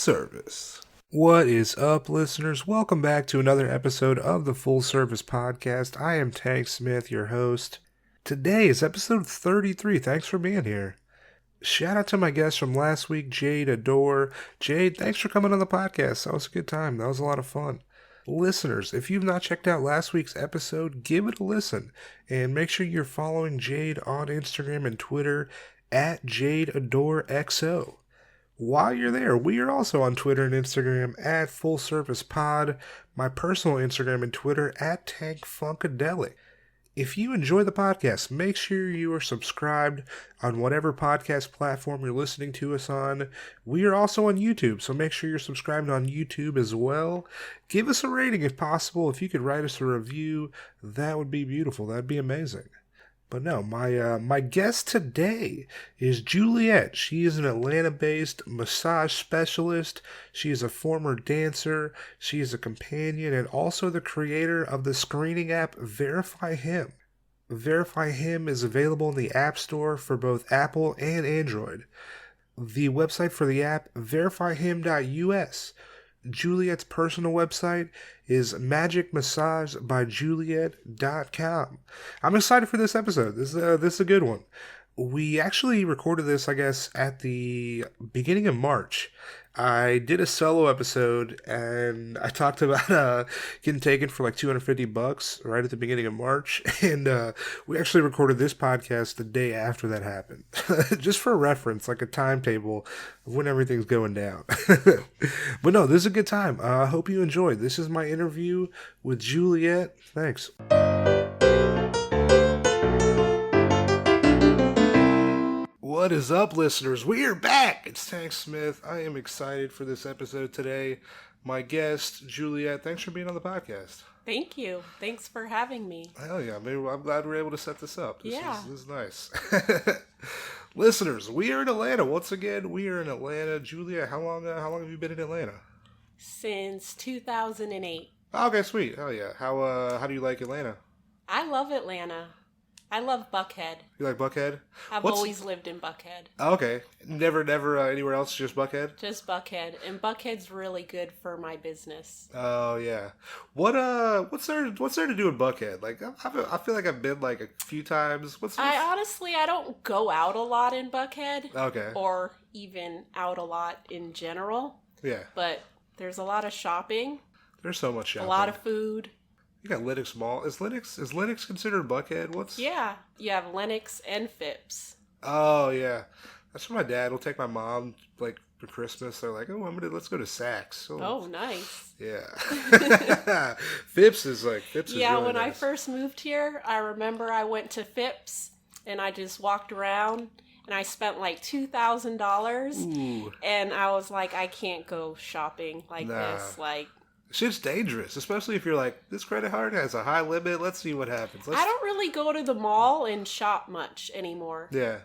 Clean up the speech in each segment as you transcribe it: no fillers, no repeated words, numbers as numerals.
service. What is up, listeners? Welcome back to another episode of the Full Service Podcast. I am Tank Smith, your host. Today is episode 33. Thanks for being here. Shout out to my guest from last week, Jade Adore. Jade, thanks for coming on the podcast. That was a good time. That was a lot of fun. Listeners, if you've not checked out last week's episode, give it a listen. And make sure you're following Jade on Instagram and Twitter at JadeAdoreXO. While you're there, we are also on Twitter and Instagram at Full Service Pod, my personal Instagram and Twitter at Tank Funkadelic. If you enjoy the podcast, make sure you are subscribed on whatever podcast platform you're listening to us on. We are also on YouTube, so make sure you're subscribed on YouTube as well. Give us a rating if possible. If you could write us a review, that would be beautiful. That'd be amazing. But no, my guest today is Juliet. She is an Atlanta-based massage specialist. She is a former dancer. She is a companion and also the creator of the screening app VerifyHim. VerifyHim is available in the App Store for both Apple and Android. The website for the app, verifyhim.us. Juliet's personal website is magicmassagebyjuliet.com. I'm excited for this episode. This is a good one. We actually recorded this, I guess, at the beginning of March. I did a solo episode, and I talked about getting taken for like $250 right at the beginning of March, and we actually recorded this podcast the day after that happened. Just for reference, like a timetable of when everything's going down. But no, this is a good time. I hope you enjoyed. This is my interview with Juliet. Thanks. What is up, listeners? We are back. It's Tank Smith. I am excited for this episode today. My guest, Juliet, thanks for being on the podcast. Thank you. Thanks for having me. Hell yeah. I'm glad we're able to set this up. This is nice. Listeners, we are in Atlanta. Once again, we are in Atlanta. Juliet, how long have you been in Atlanta? Since 2008. Okay, sweet. Hell yeah. How do you like Atlanta? I love Atlanta. I love Buckhead. You like Buckhead? I've always lived in Buckhead. Okay. Never anywhere else, just Buckhead? Just Buckhead. And Buckhead's really good for my business. Oh, yeah. What's there to do in Buckhead? Like, I feel like I've been like a few times. I don't go out a lot in Buckhead. Okay. Or even out a lot in general. Yeah. But there's a lot of shopping. There's so much shopping. A lot of food. You got Lenox Mall. Is Lenox considered Buckhead? Yeah, you have Lenox and Phipps. Oh yeah, that's where my dad will take my mom like for Christmas. They're like, oh, let's go to Saks. Oh, nice. Yeah. Phipps is really when nice. I first moved here, I remember I went to Phipps and I just walked around and I spent like $2,000. And I was like, I can't go shopping like this. Like. Shit's dangerous, especially if you're like, this credit card has a high limit. Let's see what happens. I don't really go to the mall and shop much anymore. Yeah.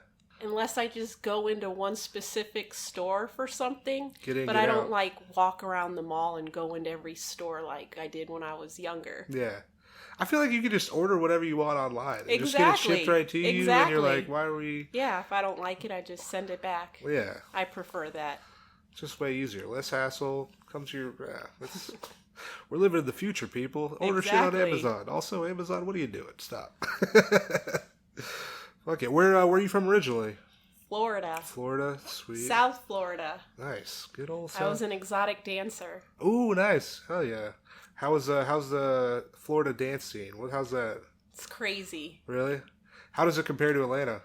Unless I just go into one specific store for something. But I don't like walk around the mall and go into every store like I did when I was younger. Yeah. I feel like you could just order whatever you want online. And just get it shipped right to you. And you're like, why are we... Yeah, if I don't like it, I just send it back. Yeah. I prefer that. It's just way easier. Less hassle. Comes to your... We're living in the future, people. Order shit on Amazon. Also, Amazon, what are you doing? Stop. Okay, where are you from originally? Florida. Florida, sweet. South Florida. Nice, good old South. I was an exotic dancer. Ooh, nice. Hell yeah. How's the Florida dance scene? How's that? It's crazy. Really? How does it compare to Atlanta?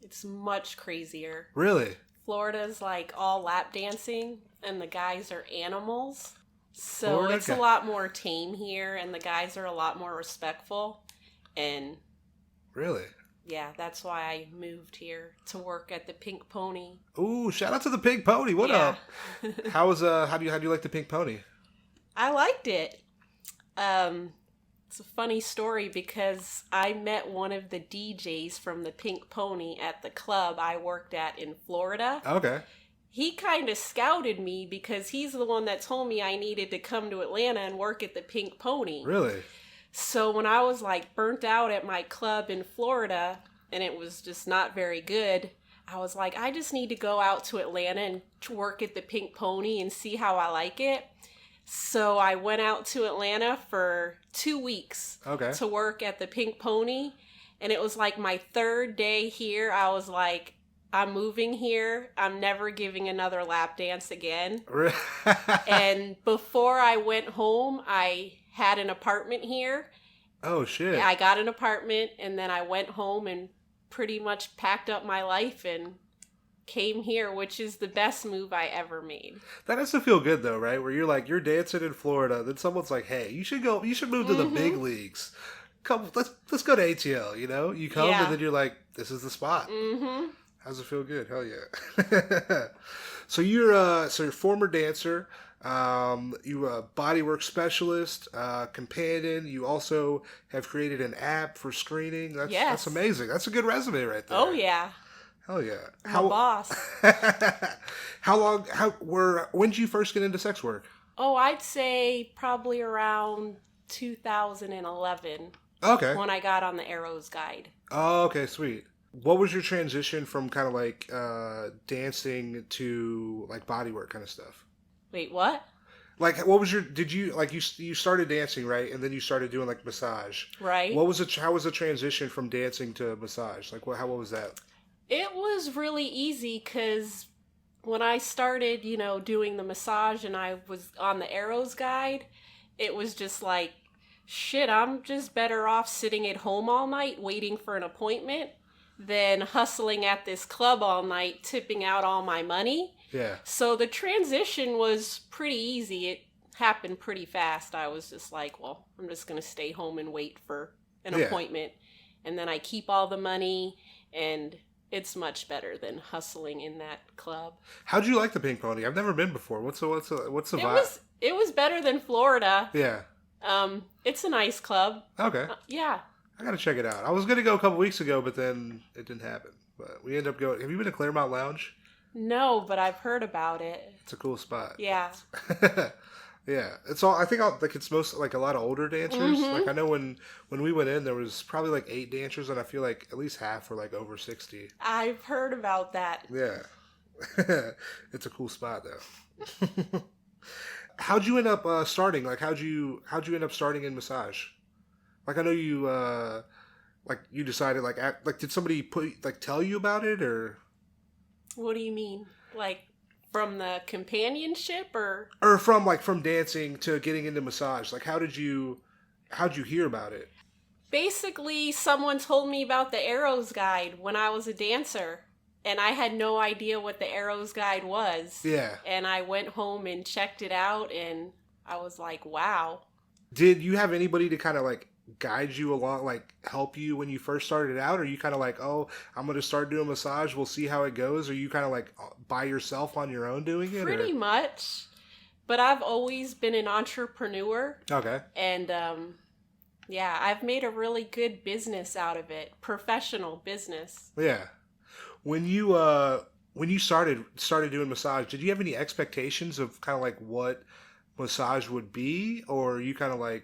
It's much crazier. Really? Florida's like all lap dancing, and the guys are animals. So Florida it's a lot more tame here, and the guys are a lot more respectful. And really, yeah, that's why I moved here to work at the Pink Pony. Ooh, shout out to the Pink Pony! What up? How do you like the Pink Pony? I liked it. It's a funny story because I met one of the DJs from the Pink Pony at the club I worked at in Florida. Okay. He kind of scouted me because he's the one that told me I needed to come to Atlanta and work at the Pink Pony. Really? So when I was like burnt out at my club in Florida and it was just not very good, I was like, I just need to go out to Atlanta and work at the Pink Pony and see how I like it. So I went out to Atlanta for 2 weeks to work at the Pink Pony. And it was like my 3rd day here. I was like, I'm moving here. I'm never giving another lap dance again. And before I went home, I had an apartment here. Oh, shit. I got an apartment, and then I went home and pretty much packed up my life and came here, which is the best move I ever made. That has to feel good though, right? Where you're like, you're dancing in Florida, then someone's like, hey, you should move to the big leagues. Come, let's go to ATL, you know? You come and then you're like, this is the spot. Mm-hmm. How's it feel good? Hell yeah. So you're a former dancer, you a bodywork specialist, companion. You also have created an app for screening. That's amazing. That's a good resume right there. Oh yeah. Hell yeah. I'm a boss. When did you first get into sex work? Oh, I'd say probably around 2011. Okay. When I got on the Arrows Guide. Oh, okay, sweet. What was your transition from kind of like dancing to like bodywork kind of stuff? Wait, what? Like, what was you started dancing, right? And then you started doing like massage. Right. How was the transition from dancing to massage? Like, what was that? It was really easy because when I started, doing the massage and I was on the Arrows Guide, it was just like, shit, I'm just better off sitting at home all night waiting for an appointment than hustling at this club all night, tipping out all my money. Yeah. So the transition was pretty easy. It happened pretty fast. I was just like, well, I'm just going to stay home and wait for an appointment. And then I keep all the money, and it's much better than hustling in that club. How'd you like the Pink Pony? I've never been before. What's the vibe? It was better than Florida. Yeah. It's a nice club. Okay. Yeah. I gotta check it out. I was gonna go a couple weeks ago, but then it didn't happen. But we ended up going. Have you been to Claremont Lounge? No, but I've heard about it. It's a cool spot. Yeah. Yeah. It's all. I think it's most like a lot of older dancers. Mm-hmm. Like I know when we went in, there was probably like 8 dancers, and I feel like at least half were like over 60. I've heard about that. Yeah. It's a cool spot though. How'd you end up starting? Like, how'd you end up starting in massage? Like, I know you, you decided, did somebody tell you about it, or? What do you mean? Like, from the companionship, or? Or from dancing to getting into massage. Like, how'd you hear about it? Basically, someone told me about the Arrows Guide when I was a dancer. And I had no idea what the Arrows Guide was. Yeah. And I went home and checked it out, and I was like, wow. Did you have anybody to kind of, guide you along, help you when you first started out? Or you kind of oh, I'm going to start doing massage, we'll see how it goes? Or you kind of, by yourself on your own doing it? Pretty much. But I've always been an entrepreneur. Okay. And, I've made a really good business out of it. Professional business. Yeah. When you started doing massage, did you have any expectations of kind of what massage would be, or you kind of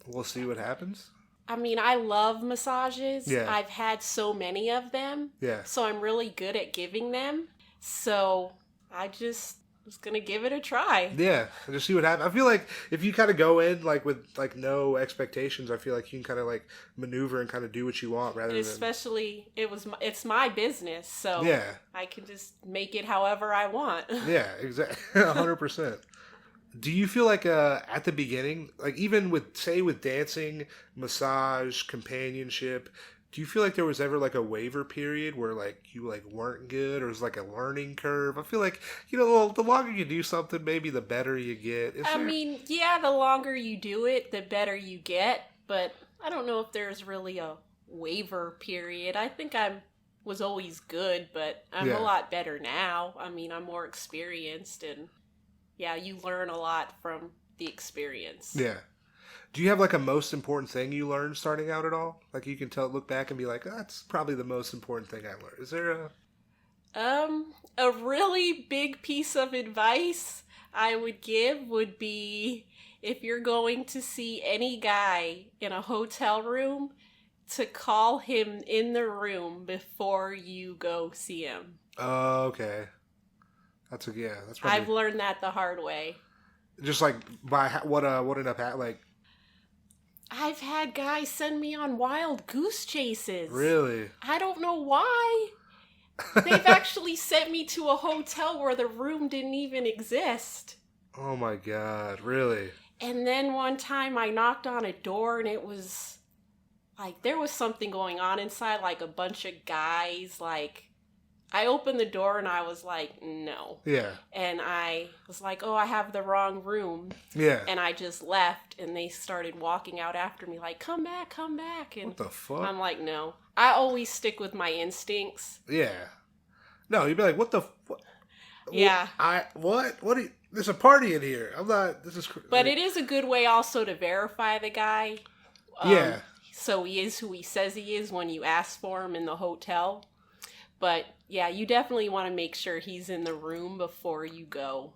we'll see what happens? I mean, I love massages. Yeah. I've had so many of them. Yeah. So I'm really good at giving them. So I just was gonna give it a try. Yeah, just see what happens. I feel like if you kind of go in with no expectations, I feel like you can kind of maneuver and kind of do what you want rather than. Especially it's my business, so yeah, I can just make it however I want. Yeah, exactly, 100%. Do you feel at the beginning, even with dancing, massage, companionship? Do you feel like there was ever a waiver period where you weren't good, or it was a learning curve? I feel like the longer you do something, maybe the better you get. I mean, yeah, the longer you do it, the better you get. But I don't know if there's really a waiver period. I think was always good, but I'm a lot better now. I mean, I'm more experienced, and yeah, you learn a lot from the experience. Yeah. Do you have a most important thing you learned starting out at all? You can look back and be like, that's probably the most important thing I learned. Is there a really big piece of advice I would give would be, if you're going to see any guy in a hotel room, to call him in the room before you go see him. Oh, okay. That's probably... I've learned that the hard way. Just like by what ended up like. I've had guys send me on wild goose chases. Really? I don't know why. They've actually sent me to a hotel where the room didn't even exist. Oh my God, really? And then one time I knocked on a door and it was like there was something going on inside, like a bunch of guys. Like I opened the door and I was like, no. Yeah. And I was like, oh, I have the wrong room. Yeah. And I just left and they started walking out after me like, come back, come back. And what the fuck? I'm like, no. I always stick with my instincts. Yeah. No, you'd be like, what the fuck? Yeah. What? What? There's a party in here. I'm not. This is. But it is a good way also to verify the guy. Yeah. So he is who he says he is when you ask for him in the hotel. But yeah, you definitely want to make sure he's in the room before you go,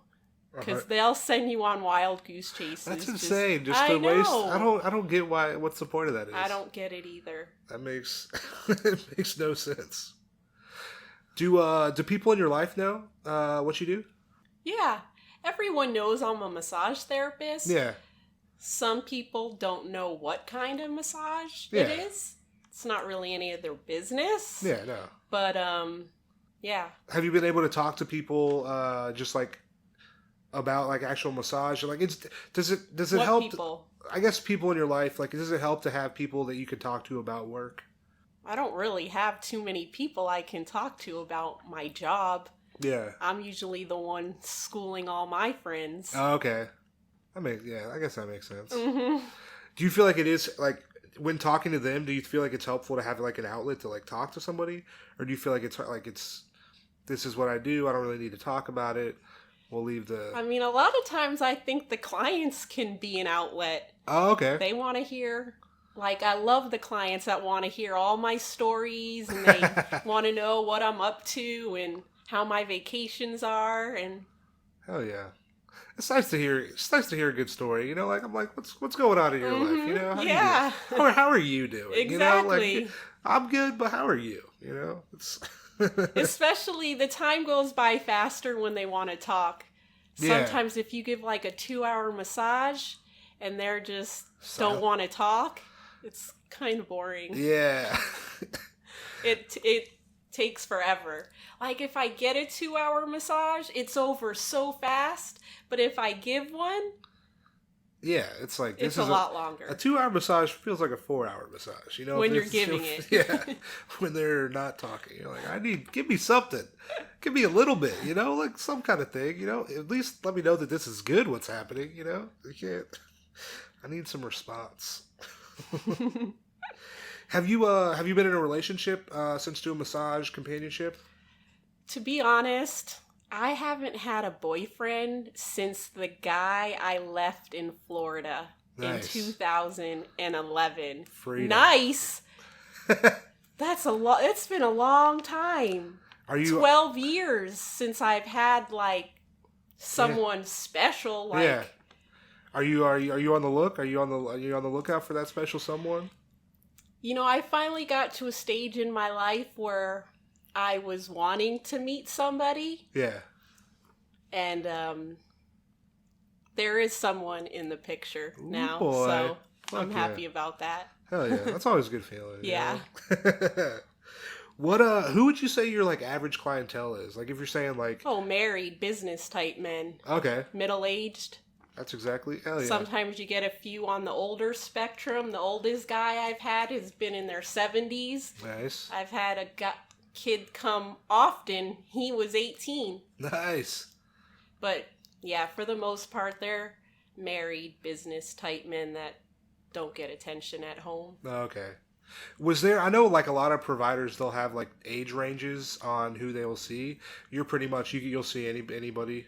because they'll send you on wild goose chases. That's insane. Just to waste. I don't get why. What's the point of that? I don't get it either. That makes it makes no sense. Do people in your life know what you do? Yeah, everyone knows I'm a massage therapist. Yeah. Some people don't know what kind of massage it is. It's not really any of their business. Yeah, no. But yeah. Have you been able to talk to people just like about like actual massage? Like, does it what help? People? I guess people in your life, like, does it help to have people that you can talk to about work? I don't really have too many people I can talk to about my job. Yeah. I'm usually the one schooling all my friends. Oh, okay. I guess that makes sense. Mm-hmm. Do you feel like it is, like, when talking to them, do you feel like it's helpful to have, like, an outlet to, like, talk to somebody? Or do you feel like it's this is what I do, I don't really need to talk about it, we'll leave the... I mean, a lot of times I think the clients can be an outlet. Oh, okay. They want to hear... Like, I love the clients that want to hear all my stories, and they want to know what I'm up to and how my vacations are, and... Hell yeah. It's nice to hear. It's nice to hear a good story. You know, like, I'm like, what's going on in your life? You know, how are you doing? Exactly. You know, like, I'm good, but how are you? You know, it's especially the time goes by faster when they want to talk. Sometimes if you give like a 2-hour massage and they're just don't want to talk, it's kind of boring. Yeah. It takes forever. Like, if I get a 2-hour massage, it's over so fast. But if I give one... Yeah, it's like... It's a lot longer. A 2-hour massage feels like a 4-hour massage, you know? When you're giving it. Yeah, when they're not talking. You're like, give me something. Give me a little bit, you know? Like, some kind of thing, you know? At least let me know that this is good, what's happening, you know? I need some response. Have you been in a relationship since doing massage companionship? To be honest, I haven't had a boyfriend since the guy I left in Florida in 2011. Freedom. Nice. That's a lot. It's been a long time. 12 years since I've had like someone special. Like, yeah. Are you on the look? Are you on the lookout for that special someone? You know, I finally got to a stage in my life where I was wanting to meet somebody. Yeah. And there is someone in the picture now. Boy. So I'm happy about that. Hell yeah. That's always a good feeling. Yeah. Who would you say your like average clientele is? Like, if you're saying like... Oh, married, business type men. Okay. Middle-aged. That's exactly... Hell yeah. Sometimes you get a few on the older spectrum. The oldest guy I've had has been in their 70s. Nice. I've had a kid come often. He was 18. Nice. But yeah, for the most part, they're married business type men that don't get attention at home. Okay. I know like a lot of providers, they'll have like age ranges on who they will see. You're pretty much, you'll see anybody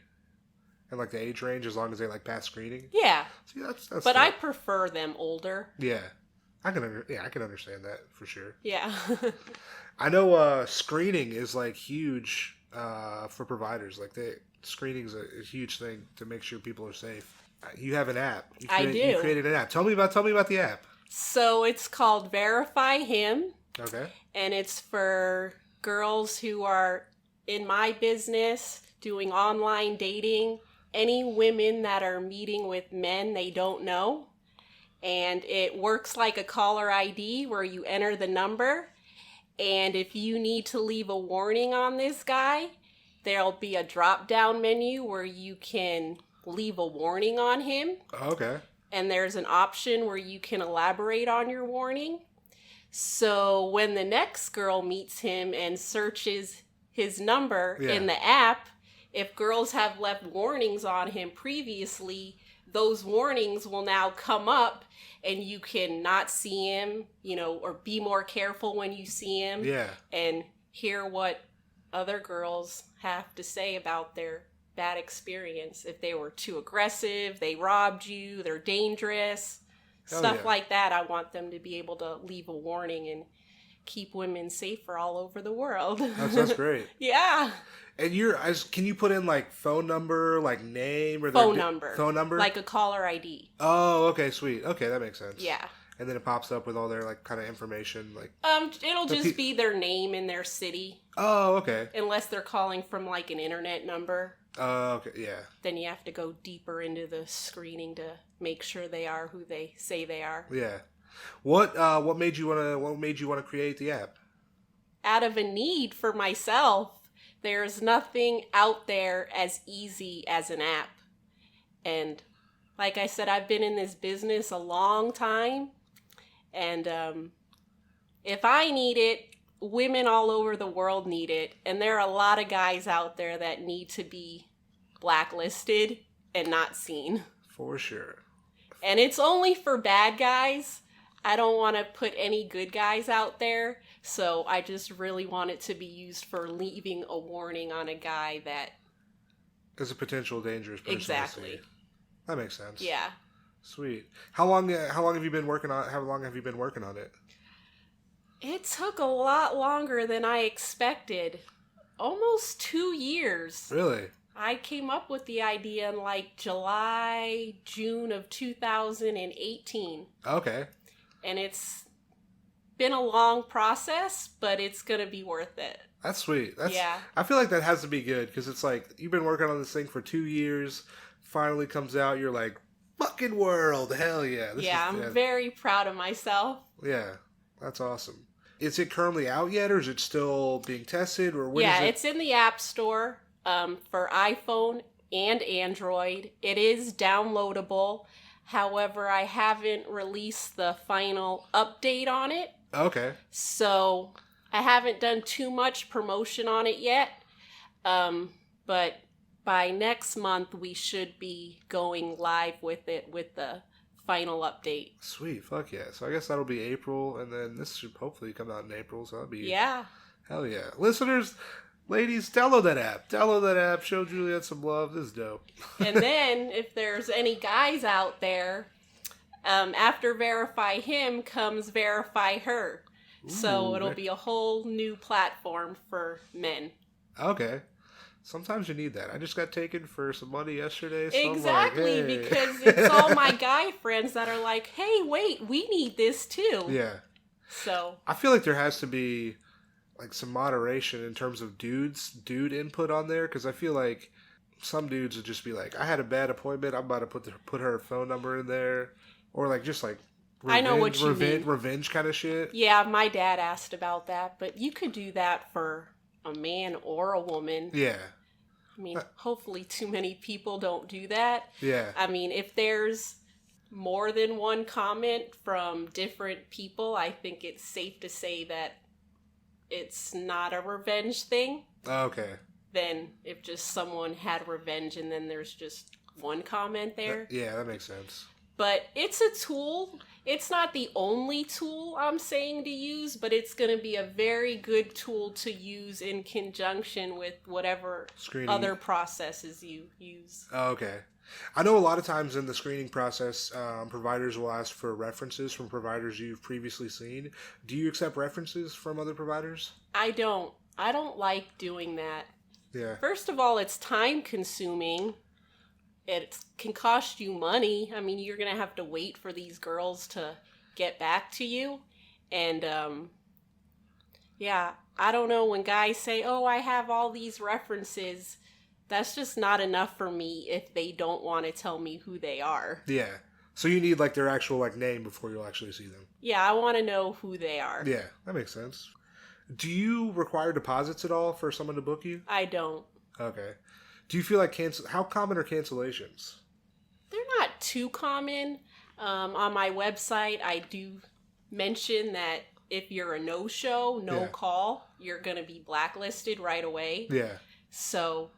in like the age range as long as they like pass screening. Yeah. See, that's but I prefer them older. Yeah. I can understand that for sure. Yeah. I know screening is like huge for providers. Like screening is a huge thing to make sure people are safe. You have an app. I do. You created an app. Tell me about the app. So it's called VerifyHim. Okay. And it's for girls who are in my business doing online dating, any women that are meeting with men they don't know. And it works like a caller ID where you enter the number. And if you need to leave a warning on this guy, there'll be a drop-down menu where you can leave a warning on him. Okay. And there's an option where you can elaborate on your warning. So when the next girl meets him and searches his number in the app, if girls have left warnings on him previously, those warnings will now come up and you can not see him, or be more careful when you see him. Yeah. And hear what other girls have to say about their bad experience. If they were too aggressive, they robbed you, they're dangerous. Stuff like that. I want them to be able to leave a warning and keep women safer all over the world. That's great. Yeah. And can you put in like phone number, like name, or phone number? Phone number, like a caller ID. Oh, okay, sweet. Okay, that makes sense. Yeah. And then it pops up with all their like kind of information, like. It'll just be their name and their city. Oh, okay. Unless they're calling from like an internet number. Oh, okay, yeah. Then you have to go deeper into the screening to make sure they are who they say they are. Yeah. What made you wanna create the app? Out of a need for myself. There's nothing out there as easy as an app. And like I said, I've been in this business a long time. And if I need it, women all over the world need it. And there are a lot of guys out there that need to be blacklisted and not seen. For sure. And it's only for bad guys. I don't want to put any good guys out there. So I just really want it to be used for leaving a warning on a guy that is a potential dangerous person. Exactly. That makes sense. Yeah. Sweet. How long have you been working on it? It took a lot longer than I expected. Almost 2 years. Really? I came up with the idea in like June of 2018. Okay. And it's been a long process, but it's going to be worth it. That's sweet. Yeah. I feel like that has to be good because it's like you've been working on this thing for 2 years, finally comes out, you're like, fucking world, hell yeah. I'm very proud of myself. Yeah, that's awesome. Is it currently out yet, or is it still being tested, or when is it? It's in the App Store for iPhone and Android. It is downloadable. However, I haven't released the final update on it. Okay. So I haven't done too much promotion on it yet. But by next month, we should be going live with it with the final update. Sweet. Fuck yeah. So I guess that'll be April, and then this should hopefully come out in April, so that'll be... Yeah. Hell yeah. Listeners, ladies, download that app. Download that app. Show Juliet some love. This is dope. And then, if there's any guys out there, after Verify Him comes Verify Her. Ooh, so it'll be a whole new platform for men. Okay. Sometimes you need that. I just got taken for some money yesterday. So Exactly, I'm like, hey. because it's all my guy friends that are like, hey, wait, we need this too. Yeah. So I feel like there has to be like some moderation in terms of dude input on there, because I feel like some dudes would just be like, I had a bad appointment, I'm about to put her phone number in there, or like just like revenge, I know what you mean. Revenge kind of shit. Yeah, my dad asked about that, but you could do that for a man or a woman. Yeah. I mean, hopefully too many people don't do that. Yeah. I mean, if there's more than one comment from different people, I think it's safe to say that it's not a revenge thing. Okay. Than if just someone had revenge and then there's just one comment there. Yeah, that makes sense. But it's a tool. It's not the only tool I'm saying to use, but it's going to be a very good tool to use in conjunction with whatever other processes you use. Oh, okay. I know a lot of times in the screening process, providers will ask for references from providers you've previously seen. Do you accept references from other providers? I don't. I don't like doing that. Yeah. First of all, it's time consuming. It can cost you money. I mean, you're going to have to wait for these girls to get back to you. And yeah, I don't know, when guys say, oh, I have all these references, that's just not enough for me if they don't want to tell me who they are. Yeah. So you need like their actual like name before you'll actually see them. Yeah, I want to know who they are. Yeah, that makes sense. Do you require deposits at all for someone to book you? I don't. Okay. Do you feel like how common are cancellations? They're not too common. On my website, I do mention that if you're a no-show, no-call, you're going to be blacklisted right away. Yeah. So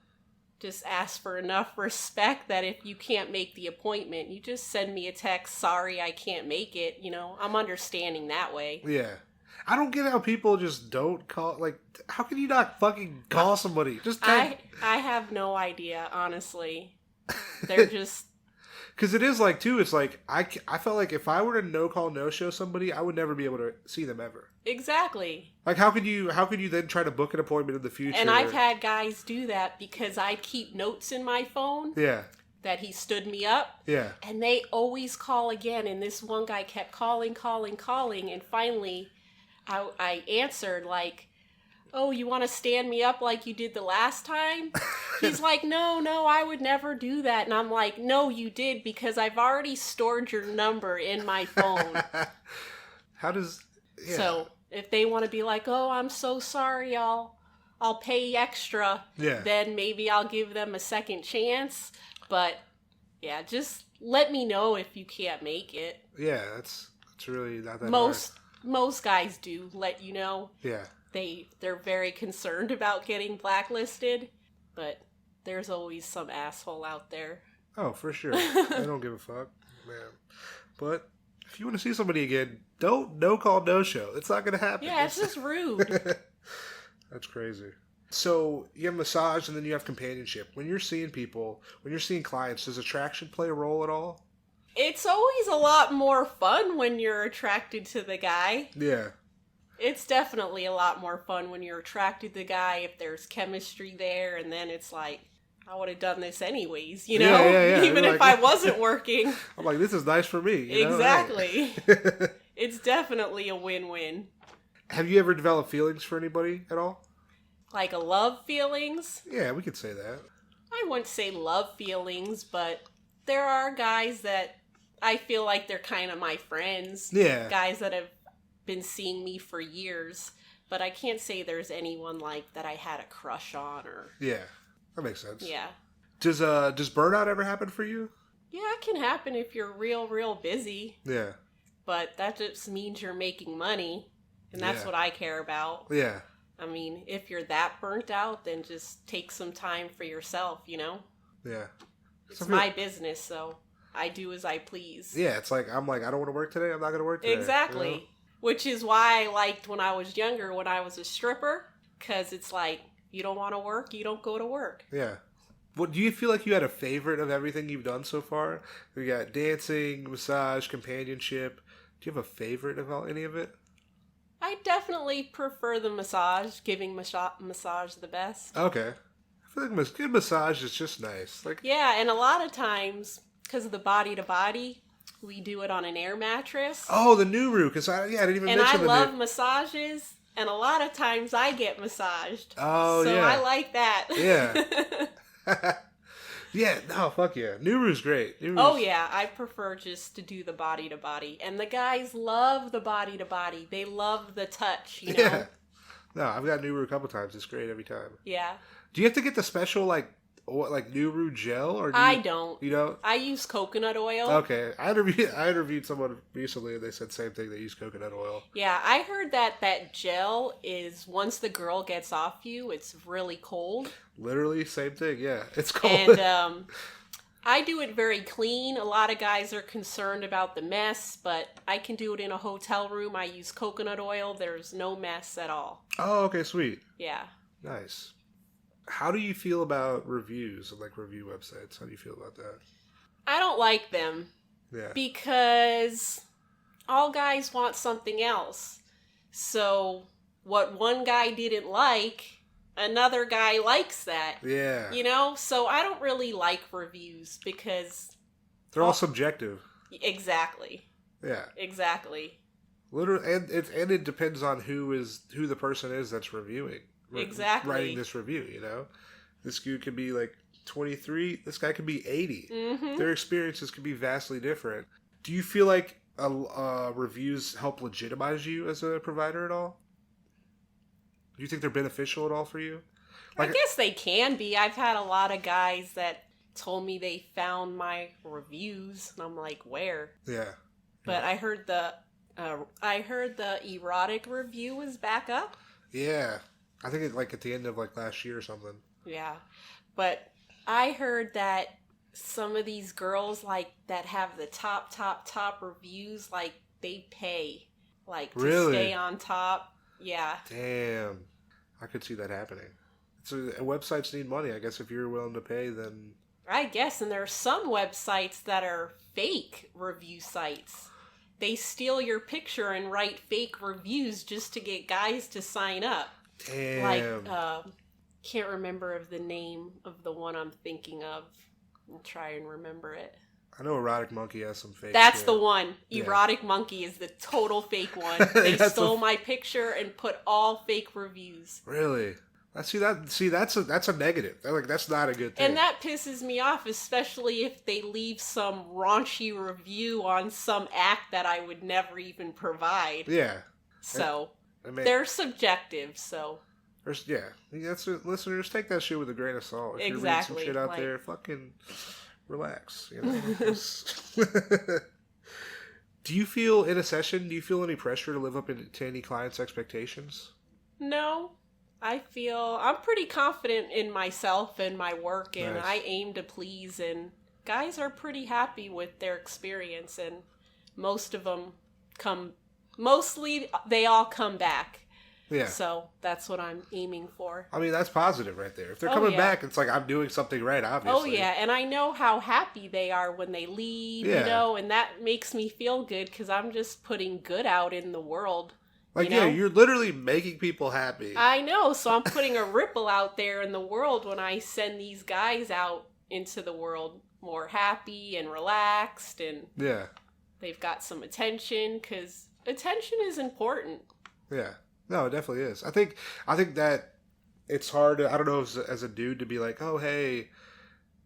just ask for enough respect that if you can't make the appointment, you just send me a text, sorry, I can't make it. You know, I'm understanding that way. Yeah. I don't get how people just don't call. Like, how can you not fucking call somebody? Just I have no idea, honestly. They're just... Because it is like, too, it's like, I felt like if I were to no-call, no-show somebody, I would never be able to see them ever. Exactly. Like, how could you then try to book an appointment in the future? And I've had guys do that because I keep notes in my phone. Yeah. That he stood me up. Yeah. And they always call again. And this one guy kept calling. And finally, I answered like, oh, you want to stand me up like you did the last time? He's like, no, I would never do that. And I'm like, no, you did, because I've already stored your number in my phone. How does... Yeah. So if they want to be like, oh, I'm so sorry, I'll pay extra, then maybe I'll give them a second chance. But yeah, just let me know if you can't make it. Yeah, that's really not that hard. Most guys do let you know. Yeah. They're very concerned about getting blacklisted, but there's always some asshole out there. Oh, for sure. I don't give a fuck, man. But if you want to see somebody again, don't no-call, no-show. It's not going to happen. Yeah, it's just rude. That's crazy. So you have massage and then you have companionship. When you're seeing people, when you're seeing clients, does attraction play a role at all? It's always a lot more fun when you're attracted to the guy. Yeah. It's definitely a lot more fun when you're attracted to the guy, if there's chemistry there, and then it's like, I would have done this anyways, you know? Yeah. Even if I wasn't working. I'm like, this is nice for me. You know? Exactly. It's definitely a win-win. Have you ever developed feelings for anybody at all? Like a love feelings? Yeah, we could say that. I wouldn't say love feelings, but there are guys that I feel like they're kind of my friends. Yeah. Guys that have been seeing me for years, but I can't say there's anyone like that I had a crush on or... Yeah, that makes sense. Yeah. Does burnout ever happen for you? Yeah, it can happen if you're real busy. Yeah. But that just means you're making money, and that's what I care about. Yeah. I mean, if you're that burnt out, then just take some time for yourself, you know? Yeah. It's my business, so I do as I please. Yeah, it's like, I'm like, I don't want to work today, I'm not going to work today. Exactly. You know? Which is why I liked when I was younger, when I was a stripper, because it's like, you don't want to work, you don't go to work. Yeah. Well, do you feel like you had a favorite of everything you've done so far? We got dancing, massage, companionship. Do you have a favorite of any of it? I definitely prefer the massage, giving massage the best. Okay. I feel like good massage is just nice. Like, yeah, and a lot of times, because of the body-to-body, we do it on an air mattress. Oh, the Nuru, because I didn't even mention the And I love massages, and a lot of times I get massaged. Oh, so yeah. I like that. Yeah. Yeah, no, fuck yeah. Nuru's great. Oh, yeah, I prefer just to do the body-to-body. And the guys love the body-to-body. They love the touch, you know? Yeah. No, I've got Nuru a couple times. It's great every time. Yeah. Do you have to get the special, like Nuru gel? Or I don't. You don't? I use coconut oil. Okay. I interviewed someone recently and they said same thing. They use coconut oil. Yeah, I heard that gel is, once the girl gets off you, it's really cold. Literally, same thing. Yeah. It's cold. And I do it very clean. A lot of guys are concerned about the mess, but I can do it in a hotel room. I use coconut oil. There's no mess at all. Oh, okay, sweet. Yeah. Nice. How do you feel about reviews and like review websites? How do you feel about that? I don't like them. Yeah. Because all guys want something else. So what one guy didn't like, another guy likes that. Yeah. You know? So I don't really like reviews because... They're all subjective. Exactly. Yeah. Exactly. Literally, and it depends on who the person is that's reviewing. Exactly. Writing this review, This dude could be like 23. This guy could be 80. Mm-hmm. Their experiences could be vastly different. Do you feel like reviews help legitimize you as a provider at all? Do you think they're beneficial at all for you? I guess they can be. I've had a lot of guys that told me they found my reviews, and I'm like, where? Yeah. But I heard the erotic review was back up. Yeah, I think it at the end of last year or something. Yeah, but I heard that some of these girls that have the top reviews, they pay to stay on top. Yeah. Damn, I could see that happening. So websites need money. I guess if you're willing to pay, then I guess, and there are some websites that are fake review sites. They steal your picture and write fake reviews just to get guys to sign up. Damn. Can't remember of the name of the one I'm thinking of. I'll try and remember it. I know Erotic Monkey has some fake That's shit. the one. Erotic Monkey is the total fake one. They stole my picture and put all fake reviews. Really? That's a negative. That's not a good thing. And that pisses me off, especially if they leave some raunchy review on some act that I would never even provide. Yeah. So they're subjective. So listeners, take that shit with a grain of salt. If exactly. you're reading some shit out there, fucking relax. Do you feel in a session? Do you feel any pressure to live up to any client's expectations? No. I'm pretty confident in myself and my work, and Nice. I aim to please, and guys are pretty happy with their experience, and most of them they all come back. Yeah. So that's what I'm aiming for. I mean, that's positive right there. If they're coming back, it's like I'm doing something right, obviously. Oh, yeah, and I know how happy they are when they leave, and that makes me feel good, because I'm just putting good out in the world. You're literally making people happy. I know, so I'm putting a ripple out there in the world when I send these guys out into the world more happy and relaxed, and they've got some attention, because attention is important. Yeah. No, it definitely is. I think that it's hard to, I don't know, as a dude to be like, oh, hey,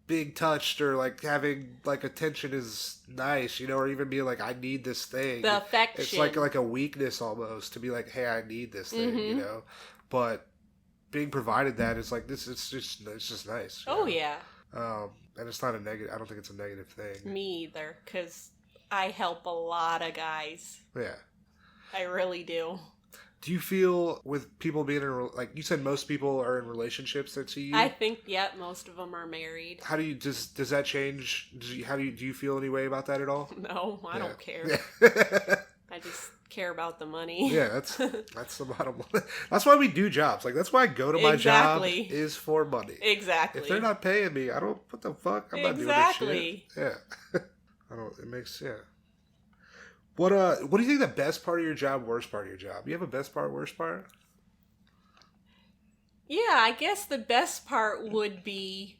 being touched or having attention is nice, or even be like, I need this thing. The affection. It's like a weakness almost to be like, hey, I need this thing, But being provided that is it's just nice. Oh yeah. And it's not a negative. I don't think it's a negative thing. Me either, because I help a lot of guys. Yeah. I really do. Do you feel with people being in, you said most people are in relationships that see you? I think, most of them are married. How do you, does that change? Do you feel any way about that at all? No, I don't care. Yeah. I just care about the money. Yeah, that's the bottom line. That's why we do jobs. That's why I go to my job is for money. Exactly. If they're not paying me, I don't, what the fuck? I'm not doing this shit. Yeah. It makes, yeah. What do you think the best part of your job, worst part of your job? You have a best part, worst part? Yeah, I guess the best part would be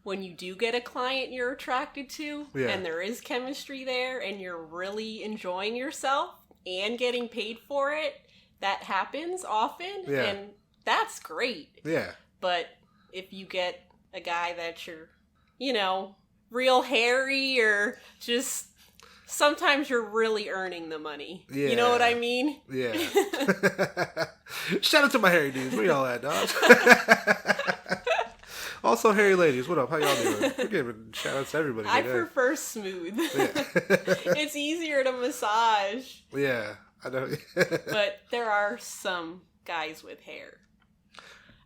when you do get a client you're attracted to, and there is chemistry there, and you're really enjoying yourself and getting paid for it. That happens often, and that's great. Yeah. But if you get a guy that you're, real hairy or just... Sometimes you're really earning the money. Yeah. You know what I mean? Yeah. Shout out to my hairy dudes. Where y'all at, dog? Also, hairy ladies, what up? How y'all doing? We're giving shout outs to everybody. I prefer smooth. Yeah. It's easier to massage. Yeah, I know. But there are some guys with hair.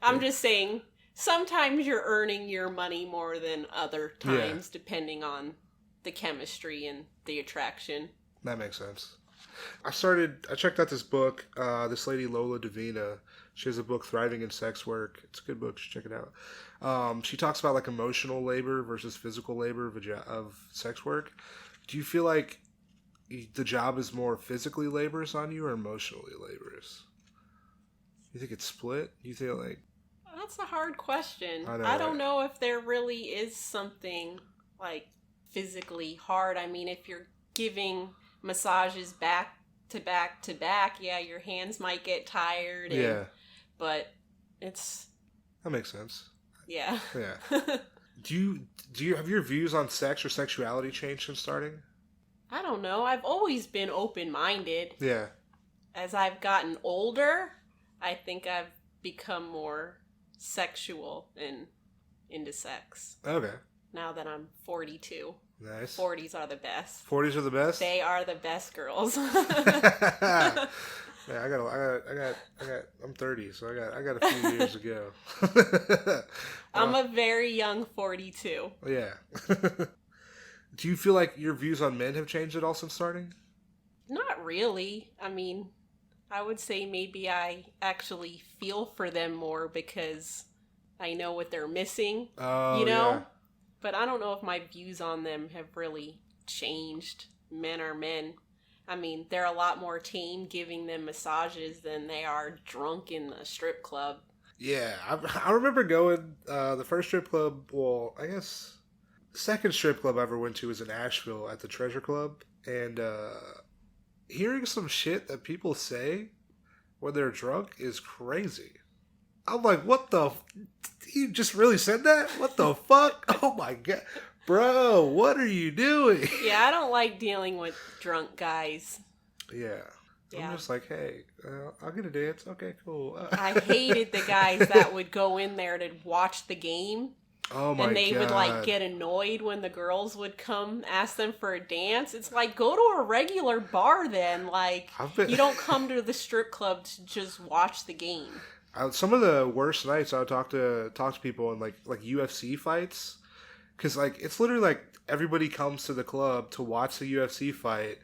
I'm just saying, sometimes you're earning your money more than other times, depending on the chemistry and the attraction. That makes sense. I checked out this book, this lady Lola Davina. She has a book, Thriving in Sex Work. It's a good book. You should check it out. She talks about emotional labor versus physical labor of sex work. Do you feel like the job is more physically laborious on you or emotionally laborious? You think it's split? You feel like... That's a hard question. I don't know if there really is something physically hard. I mean, if you're giving massages back to back to back, yeah, your hands might get tired. But it's... That makes sense. Yeah. Yeah. Do you have your views on sex or sexuality changed since starting? I don't know. I've always been open-minded. Yeah. As I've gotten older, I think I've become more sexual and into sex. Okay. Now that I'm 42. Nice. 40s are the best. 40s are the best? They are the best girls. Yeah, I'm 30, so I got a few years to go. I'm a very young 42. Yeah. Do you feel like your views on men have changed at all since starting? Not really. I mean, I would say maybe I actually feel for them more because I know what they're missing, you know? Yeah. But I don't know if my views on them have really changed. Men are men. I mean, they're a lot more tame giving them massages than they are drunk in a strip club. Yeah, I remember going, the first strip club, well, I guess, the second strip club I ever went to was in Asheville at the Treasure Club, and hearing some shit that people say when they're drunk is crazy. I'm like, what the... You just really said that? What the fuck? Oh my god. Bro, what are you doing? Yeah, I don't like dealing with drunk guys. Yeah. Yeah. I'm just like, hey, I'll get a dance. Okay, cool. I hated the guys that would go in there to watch the game. Oh my god. And they would like get annoyed when the girls would come ask them for a dance. It's like, go to a regular bar then. Like, you don't come to the strip club to just watch the game. Some of the worst nights I would talk to people in like UFC fights. Because, like, it's literally like everybody comes to the club to watch the UFC fight.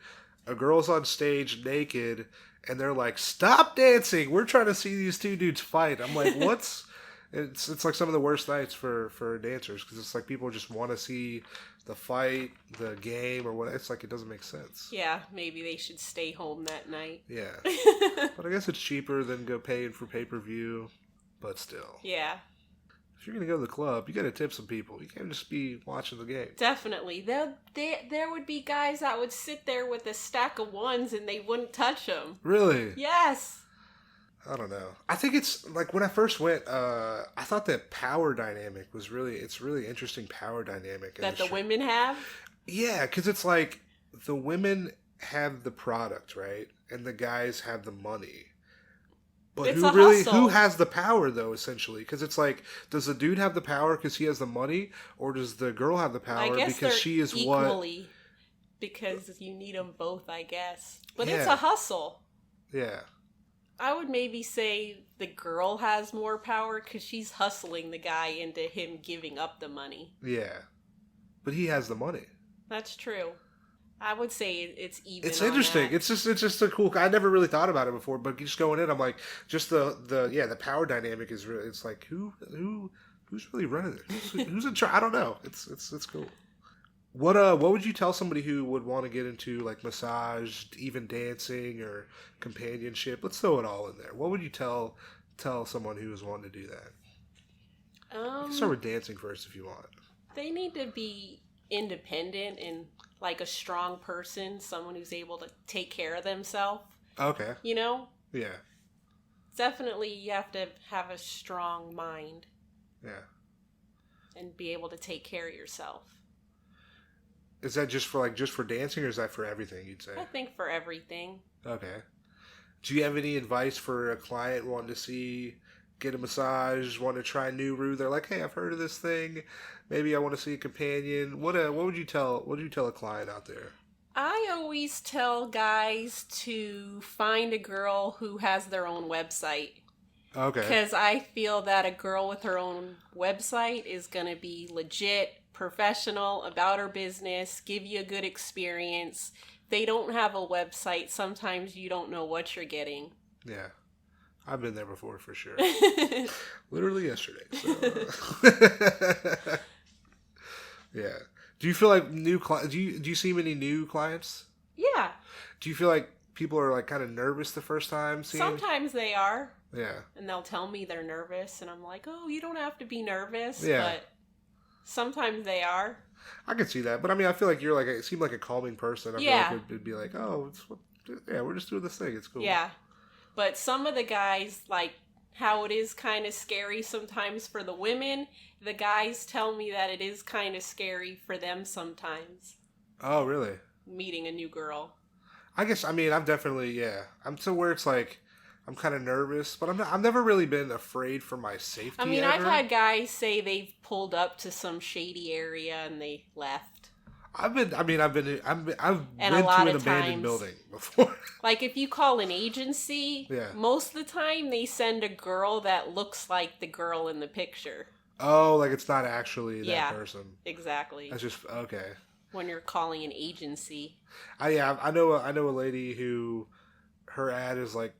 A girl's on stage naked, and they're like, stop dancing! We're trying to see these two dudes fight. I'm like, what's... It's like some of the worst nights for dancers, because it's like people just want to see the fight, the game, or what. It's like it doesn't make sense. Yeah, maybe they should stay home that night. Yeah. But I guess it's cheaper than go paying for pay-per-view, but still. Yeah. If you're going to go to the club, you got to tip some people. You can't just be watching the game. Definitely. There would be guys that would sit there with a stack of ones and they wouldn't touch them. Really? Yes. I don't know. I think it's, like, when I first went, I thought that power dynamic was it's really interesting power dynamic. That the women have? Yeah, because it's like, the women have the product, right? And the guys have the money. But who has the power, though, essentially? Because it's like, does the dude have the power because he has the money? Or does the girl have the power because she is equally, what? Because you need them both, I guess. But yeah. It's a hustle. Yeah. I would maybe say the girl has more power because she's hustling the guy into him giving up the money. Yeah. But he has the money. That's true. I would say it's even. It's interesting. It's just a cool. I never really thought about it before, but just going in, I'm like, just the power dynamic is really. It's like who's really running it? Who's in charge? I don't know. It's cool. What would you tell somebody who would want to get into like massage, even dancing or companionship? Let's throw it all in there. What would you tell someone who is wanting to do that? You can start with dancing first if you want. They need to be independent and like a strong person, someone who's able to take care of themselves. Okay. You know? Yeah. Definitely you have to have a strong mind. Yeah. And be able to take care of yourself. Is that just for dancing, or is that for everything, you'd say? I think for everything. Okay. Do you have any advice for a client wanting to get a massage, want to try Nuru? They're like, hey, I've heard of this thing. Maybe I want to see a companion. What would you tell a client out there? I always tell guys to find a girl who has their own website. Okay. Because I feel that a girl with her own website is going to be legit, professional, about her business, give you a good experience. If they don't have a website, sometimes you don't know what you're getting. Yeah. I've been there before, for sure. Literally yesterday. So. Yeah. Do you feel like do you see many new clients? Yeah. Do you feel like people are like kind of nervous the first time seeing? Sometimes they are. Yeah. And they'll tell me they're nervous, and I'm like, oh, you don't have to be nervous. Yeah. But Sometimes they are. I can see that, but I mean, I feel like you seem like a calming person. I feel like it'd be like, oh, we're just doing this thing. It's cool. Yeah, but some of the guys, like how it is kind of scary sometimes for the women, the guys tell me that it is kind of scary for them sometimes. Oh, really? Meeting a new girl. I guess, I mean, I'm to where it's like, I'm kind of nervous, but I've never really been afraid for my safety. I mean, ever. I've had guys say they've pulled up to some shady area and they left. I've been to an abandoned building before. Like if you call an agency, most of the time they send a girl that looks like the girl in the picture. Oh, like it's not actually that person. Exactly. That's just okay. When you're calling an agency. I know a lady who her ad is like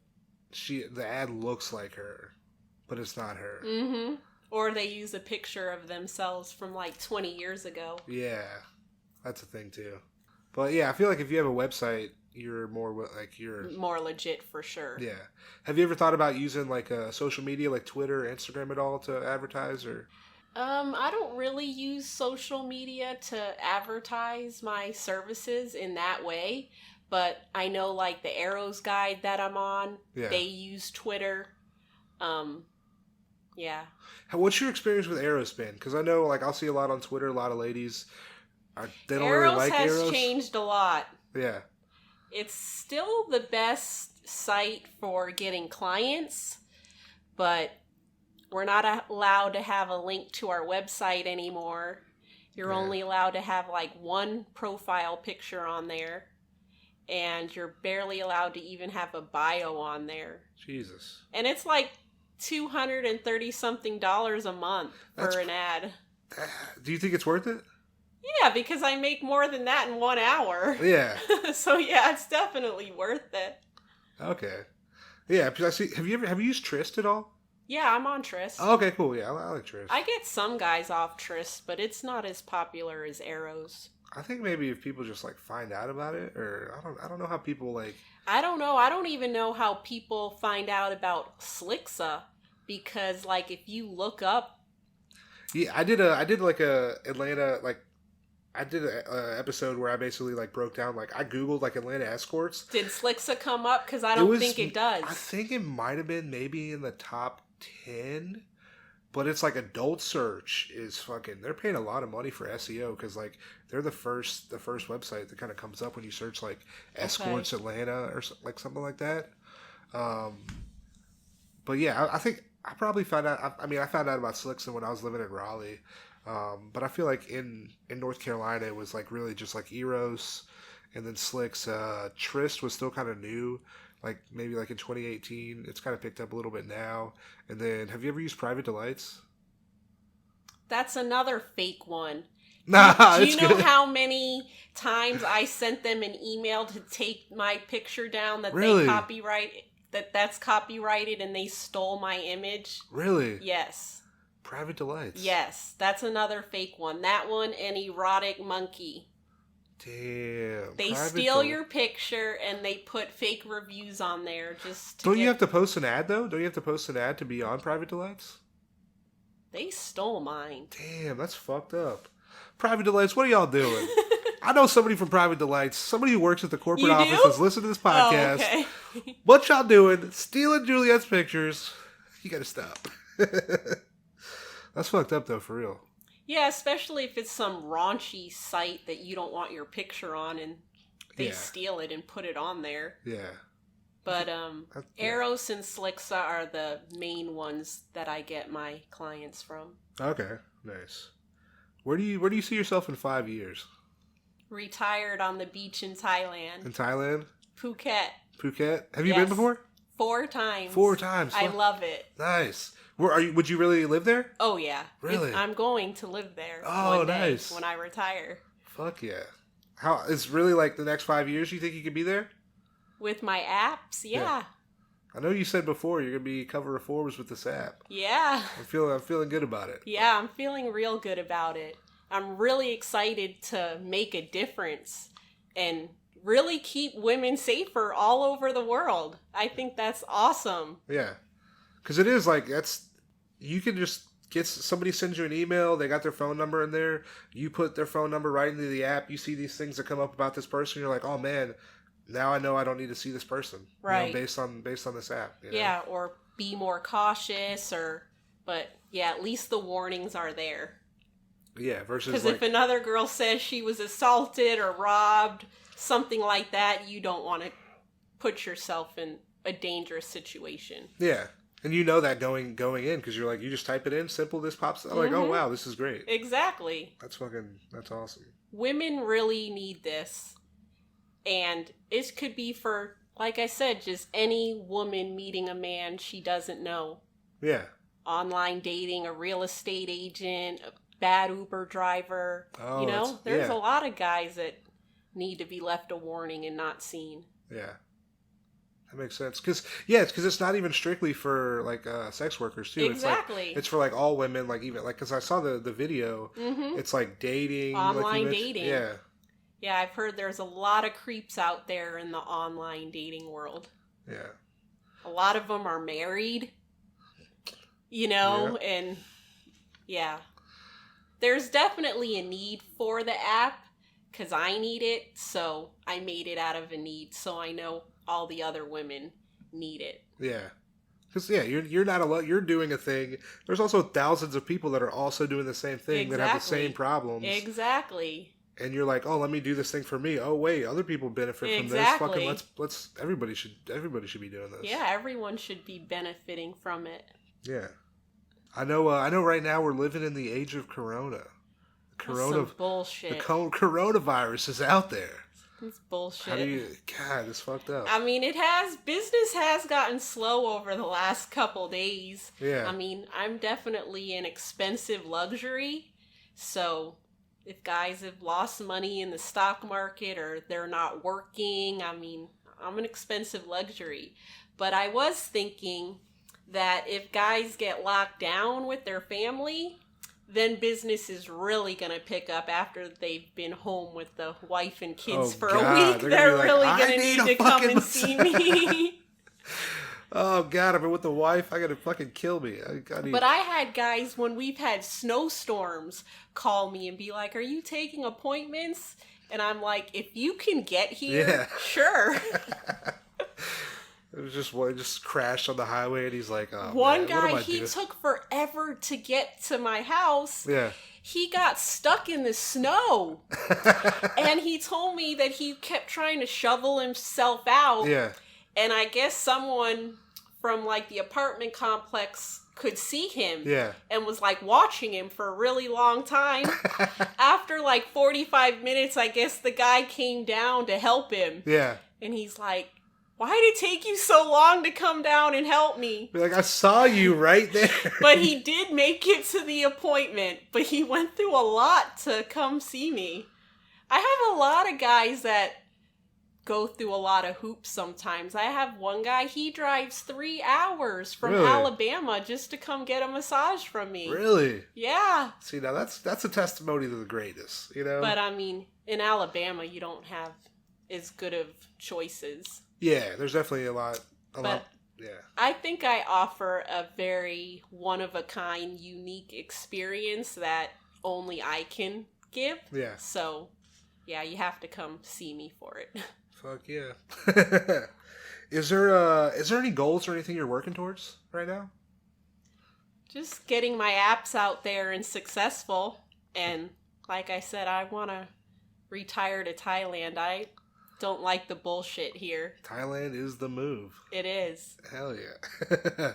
the ad looks like her, but it's not her. Mm-hmm. Or they use a picture of themselves from like 20 years ago. Yeah, that's a thing too. But yeah, I feel like if you have a website, you're more legit for sure. Yeah. Have you ever thought about using like social media, like Twitter, or Instagram at all to advertise or? I don't really use social media to advertise my services in that way. But I know, like, the Arrows guide that I'm on, they use Twitter. Yeah. What's your experience with Arrows been? Because I know, like, I'll see a lot on Twitter, a lot of ladies, they don't really like Arrows. Arrows has changed a lot. Yeah. It's still the best site for getting clients, but we're not allowed to have a link to our website anymore. You're only allowed to have, like, one profile picture on there. And you're barely allowed to even have a bio on there. Jesus. And it's like $230-something a month for an ad. Do you think it's worth it? Yeah, because I make more than that in 1 hour. Yeah. So yeah, it's definitely worth it. Okay. Yeah, because I see. Have you used Trist at all? Yeah, I'm on Trist. Oh, okay, cool. Yeah, I like Trist. I get some guys off Trist, but it's not as popular as Arrows. I think maybe if people just like find out about it, or I don't know how people like. I don't know. I don't even know how people find out about Slixa, because like if you look up. Yeah, I did like a Atlanta like. I did an episode where I basically like broke down like I googled like Atlanta escorts. Did Slixa come up? Because I don't think it does. I think it might have been maybe in the top 10. But it's like adult search is fucking. They're paying a lot of money for SEO because like they're the first website that kind of comes up when you search like escorts Atlanta or like something like that. But yeah, I think I probably found out. I found out about Slickson when I was living in Raleigh. But I feel like in North Carolina it was like really just like Eros, and then Slicks. Trist was still kind of new. Like maybe like in 2018, it's kind of picked up a little bit now. And then, have you ever used Private Delights? That's another fake one. Nah, do you know how many times I sent them an email to take my picture down that they that's copyrighted and they stole my image? Really? Yes. Private Delights. Yes, that's another fake one. That one and Erotic Monkey. Damn. They steal your picture and they put fake reviews on there just to Don't you have to post an ad, though? Don't you have to post an ad to be on Private Delights? They stole mine. Damn, that's fucked up. Private Delights, what are y'all doing? I know somebody from Private Delights. Somebody who works at the corporate office has listened to this podcast. Oh, okay. What y'all doing? Stealing Juliet's pictures. You gotta stop. That's fucked up, though, for real. Yeah, especially if it's some raunchy site that you don't want your picture on and they steal it and put it on there. Yeah. But Eros and Slixa are the main ones that I get my clients from. Okay, nice. Where do you see yourself in 5 years? Retired on the beach in Thailand. In Thailand? Phuket? Have you been before? 4 times. 4 times. I love it. Nice. Would you really live there? Oh, yeah. Really? I'm going to live there one day nice. When I retire. Fuck yeah. How it's really like the next 5 years you think you could be there? With my apps? Yeah. I know you said before you're going to be cover of Forbes with this app. Yeah. I'm feeling good about it. Yeah, I'm feeling real good about it. I'm really excited to make a difference and really keep women safer all over the world. I think that's awesome. Yeah. Because it is like, you can just somebody sends you an email, they got their phone number in there, you put their phone number right into the app, you see these things that come up about this person, you're like, oh man, now I know I don't need to see this person. Right. Based on this app. Yeah, or be more cautious, but yeah, at least the warnings are there. Yeah, versus because if another girl says she was assaulted or robbed, something like that, you don't want to put yourself in a dangerous situation. Yeah. And you know that going in, because you're like, you just type it in, simple, this pops up. Like, oh wow, this is great. Exactly. That's awesome. Women really need this. And it could be for, like I said, just any woman meeting a man she doesn't know. Yeah. Online dating, a real estate agent, a bad Uber driver. Oh, there's a lot of guys that need to be left a warning and not seen. Yeah. That makes sense. Because it's not even strictly for, like, sex workers, too. Exactly. It's for, like, all women, like, even, like, because I saw the video. Mm-hmm. It's, like, dating. Online dating. Yeah. Yeah, I've heard there's a lot of creeps out there in the online dating world. Yeah. A lot of them are married, and, yeah. There's definitely a need for the app, because I need it, so I made it out of a need, so I know all the other women need it. Yeah. Because, you're not alone. You're doing a thing. There's also thousands of people that are also doing the same thing that have the same problems. Exactly. And you're like, oh, let me do this thing for me. Oh, wait, other people benefit from this. Fucking let's everybody should be doing this. Yeah, everyone should be benefiting from it. Yeah. I know right now we're living in the age of Corona. That's some bullshit. The coronavirus is out there. It's bullshit. God, it's fucked up. I mean, business has gotten slow over the last couple days. Yeah. I mean, I'm definitely an expensive luxury. So, if guys have lost money in the stock market or they're not working, I mean, I'm an expensive luxury. But I was thinking that if guys get locked down with their family, then business is really going to pick up after they've been home with the wife and kids for a week. They're really going to need to come and see me. Oh, God, I've been with the wife. I got to fucking kill me. But I had guys, when we've had snowstorms, call me and be like, are you taking appointments? And I'm like, if you can get here, sure. It was just crashed on the highway, and he's like, oh, one man, guy, he took forever to get to my house. Yeah. He got stuck in the snow. And he told me that he kept trying to shovel himself out. Yeah. And I guess someone from, like, the apartment complex could see him. Yeah. And was, like, watching him for a really long time. After, like, 45 minutes, I guess the guy came down to help him. Yeah. And he's like, why did it take you so long to come down and help me? Like, I saw you right there. But he did make it to the appointment. But he went through a lot to come see me. I have a lot of guys that go through a lot of hoops sometimes. I have one guy, he drives 3 hours from Alabama just to come get a massage from me. Really? Yeah. See, now that's a testimony to the greatness, But, I mean, in Alabama, you don't have as good of choices. Yeah, there's definitely a lot. Yeah. I think I offer a very one-of-a-kind, unique experience that only I can give. Yeah. So, yeah, you have to come see me for it. Fuck yeah. Is there any goals or anything you're working towards right now? Just getting my apps out there and successful. And like I said, I want to retire to Thailand. I don't like the bullshit here. Thailand is the move. It is. Hell yeah.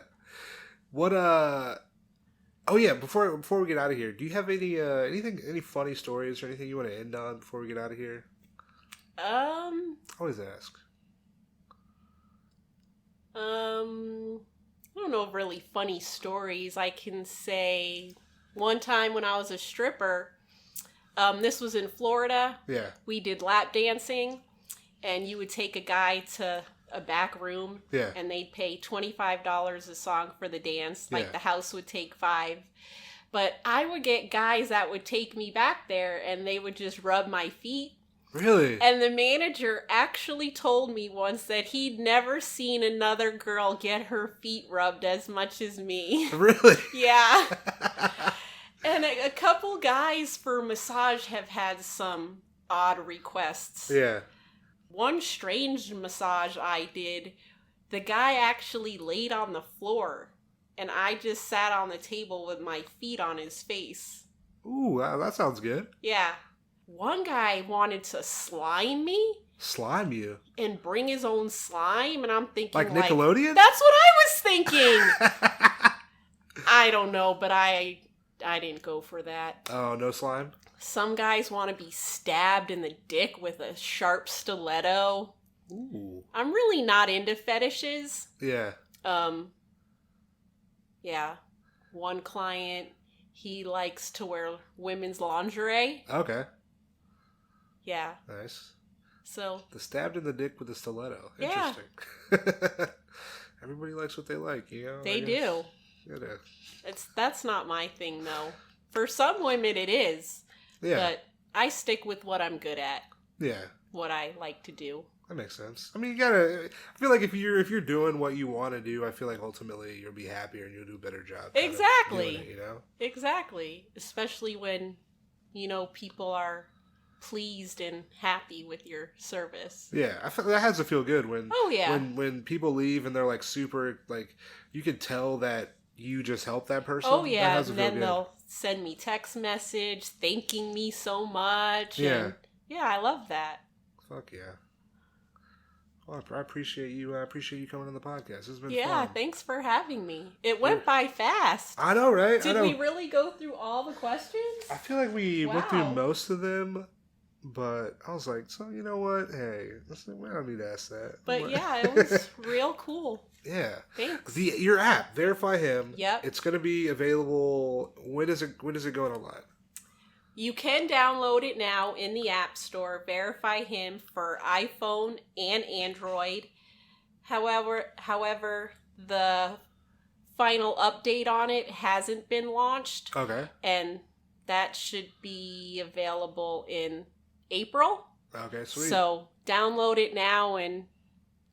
Oh yeah, before we get out of here, do you have any funny stories or anything you want to end on before we get out of here? Always ask. I don't know of really funny stories. I can say one time when I was a stripper, this was in Florida. Yeah. We did lap dancing. And you would take a guy to a back room, and they'd pay $25 a song for the dance. Like the house would take $5. But I would get guys that would take me back there, and they would just rub my feet. Really? And the manager actually told me once that he'd never seen another girl get her feet rubbed as much as me. Really? Yeah. And a couple guys for massage have had some odd requests. Yeah. One strange massage I did, the guy actually laid on the floor, and I just sat on the table with my feet on his face. Ooh, wow, that sounds good. Yeah. One guy wanted to slime me. Slime you? And bring his own slime, and I'm thinking like Nickelodeon? That's what I was thinking! I don't know, but I didn't go for that. Oh, no slime? Some guys want to be stabbed in the dick with a sharp stiletto. Ooh. I'm really not into fetishes. Yeah. Yeah. One client, he likes to wear women's lingerie. Okay. Yeah. Nice. So. The stabbed in the dick with a stiletto. Yeah. Interesting. Everybody likes what they like, you know? They do. That's not my thing, though. For some women, it is. Yeah. But I stick with what I'm good at. Yeah. What I like to do. That makes sense. I mean, you gotta. I feel like if you're doing what you want to do, I feel like ultimately you'll be happier and you'll do a better job. Exactly. Doing it, you know. Exactly. Especially when, people are pleased and happy with your service. Yeah, I feel that has to feel good when. Oh yeah. When people leave and they're like super you can tell that you just helped that person. Oh yeah, and then good. They'll send me text message thanking me so much. Yeah. And yeah, I love that. Fuck yeah. Well, I appreciate you. I appreciate you coming on the podcast. It's been fun. Yeah, thanks for having me. It went by fast. I know, right? Did we really go through all the questions? I feel like we went through most of them, but I was like, so you know what? Hey, we don't need to ask that. But yeah, it was real cool. Yeah. Thanks. Your app, VerifyHim. Yep. It's going to be available. When is it going online? You can download it now in the App Store, VerifyHim for iPhone and Android. However, the final update on it hasn't been launched. Okay. And that should be available in April. Okay, sweet. So download it now and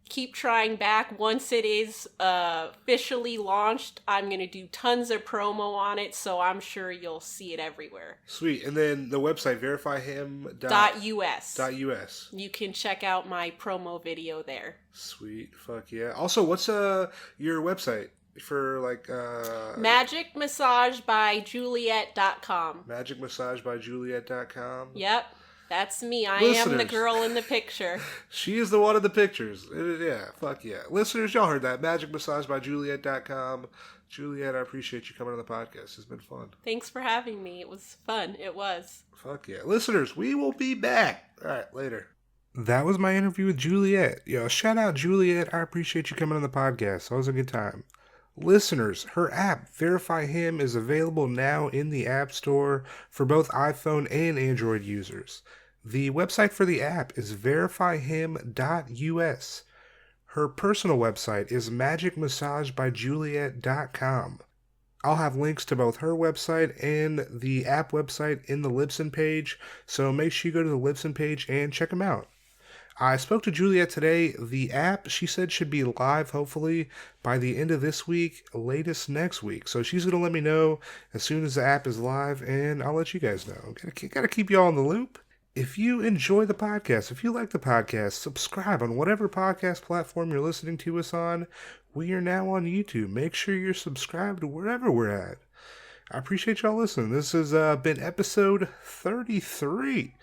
keep trying back. Once it is officially launched, I'm going to do tons of promo on it, so I'm sure you'll see it everywhere. Sweet. And then the website, verifyhim.us. You can check out my promo video there. Sweet. Fuck yeah. Also, what's your website for magicmassagebyjuliet.com. magicmassagebyjuliet.com. Yep. That's me. I am the girl in the picture. She is the one in the pictures. Yeah, fuck yeah. Listeners, y'all heard that. magicmassagebyjuliet.com. Juliet, I appreciate you coming on the podcast. It's been fun. Thanks for having me. It was fun. It was. Fuck yeah. Listeners, we will be back. All right, later. That was my interview with Juliet. Yo, shout out Juliet. I appreciate you coming on the podcast. That was a good time. Listeners, her app, VerifyHim, is available now in the App Store for both iPhone and Android users. The website for the app is verifyhim.us. Her personal website is magicmassagebyjuliet.com. I'll have links to both her website and the app website in the Libsyn page, so make sure you go to the Libsyn page and check them out. I spoke to Juliet today. The app, she said, should be live, hopefully, by the end of this week, latest next week. So she's going to let me know as soon as the app is live, and I'll let you guys know. Got to keep you all in the loop. If you enjoy the podcast, if you like the podcast, subscribe on whatever podcast platform you're listening to us on. We are now on YouTube. Make sure you're subscribed to wherever we're at. I appreciate y'all listening. This has been episode 33.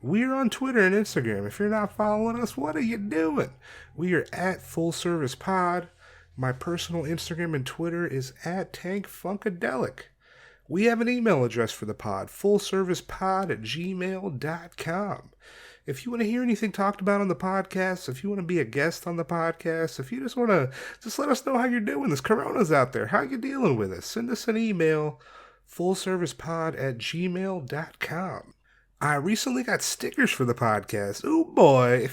We are on Twitter and Instagram. If you're not following us, what are you doing? We are at Full Service Pod. My personal Instagram and Twitter is at TankFunkadelic. We have an email address for the pod, fullservicepod@gmail.com. If you want to hear anything talked about on the podcast, if you want to be a guest on the podcast, if you just want to let us know how you're doing, this corona's out there, how you dealing with it, send us an email, fullservicepod@gmail.com. I recently got stickers for the podcast. Oh boy.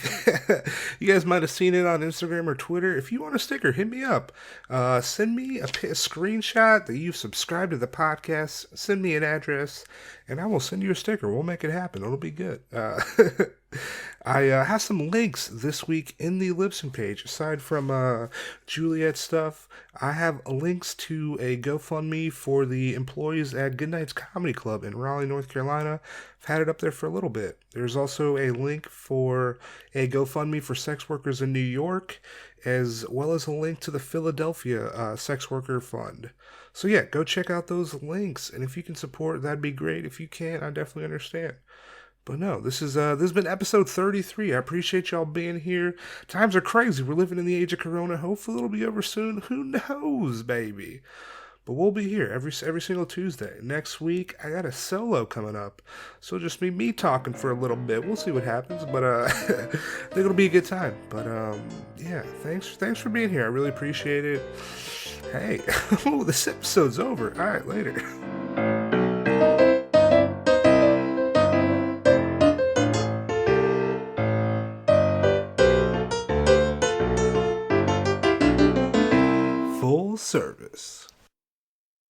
You guys might have seen it on Instagram or Twitter. If you want a sticker, hit me up. Send me a screenshot that you've subscribed to the podcast. Send me an address, and I will send you a sticker. We'll make it happen. It'll be good. I have some links this week in the Libsyn page. Aside from Juliet stuff, I have links to a GoFundMe for the employees at Goodnight's Comedy Club in Raleigh, North Carolina. I've had it up there for a little bit. There's also a link for a GoFundMe for sex workers in New York, as well as a link to the Philadelphia Sex Worker Fund. So yeah, go check out those links, and if you can support, that'd be great. If you can't, I definitely understand. But no, this has been episode 33. I appreciate y'all being here. Times are crazy. We're living in the age of Corona. Hopefully it'll be over soon. Who knows, baby? But we'll be here every single Tuesday. Next week, I got a solo coming up. So it'll just be me talking for a little bit. We'll see what happens. But I think it'll be a good time. But yeah, thanks for being here. I really appreciate it. Hey, this episode's over. All right, later. Full service.